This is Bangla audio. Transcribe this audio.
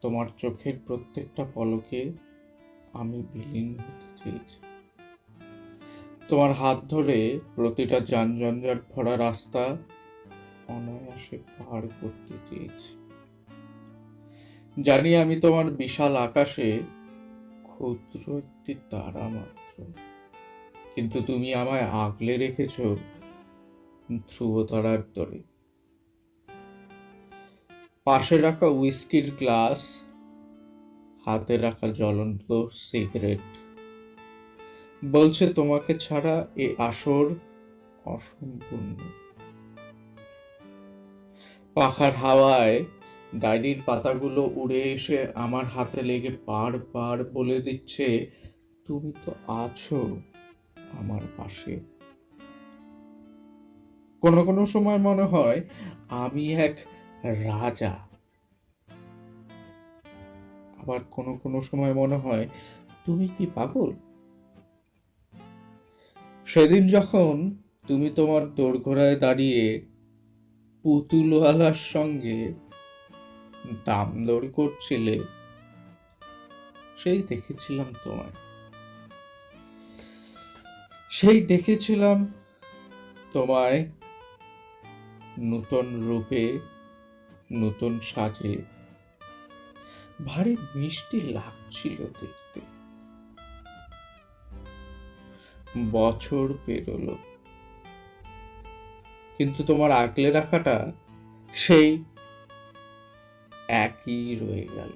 তোমার চোখের প্রত্যেকটা পলকে আমি বিলীন হতে চেয়েছি। তোমার হাত ধরে প্রতিটা যানজঞ্জাট ভরা রাস্তা অনায়াসে পার করতে চেয়েছি। জানি আমি তোমার বিশাল আকাশে ক্ষুদ্র একটি তারা মাত্র, কিন্তু তুমি আমায় আগলে রেখেছ ধ্রুব তারার তরে। পাশে রাখা উইস্কির গ্লাস, হাতে রাখা জ্বলন্ত সিগারেট বলছে তোমাকে ছাড়া এ আসর অসম্পূর্ণ। পাখার হাওয়ায় ডায়েরির পাতাগুলো উড়ে এসে আমার হাতে লেগে বারবার বলে দিচ্ছে, তুমি তো আছো আমার পাশে। কোনো কোনো সময় মনে হয় আমি এক রাজা, আবার কোনো কোনো সময় মনে হয় তুমি কি পাগল। সেদিন যখন তুমি তোমার দোরগোড়ায় দাঁড়িয়ে পুতুলওয়ালার সঙ্গে দাম দর করছিলে, সেই দেখেছিলাম তোমায়, সেই দেখেছিলাম তোমায় নূতন রূপে, নূতন সাজে। ভারী মিষ্টি লাগছিল দেখতে। বছর পেরোলো, কিন্তু তোমার আগলে রাখাটা সেই একই রয়ে গেল।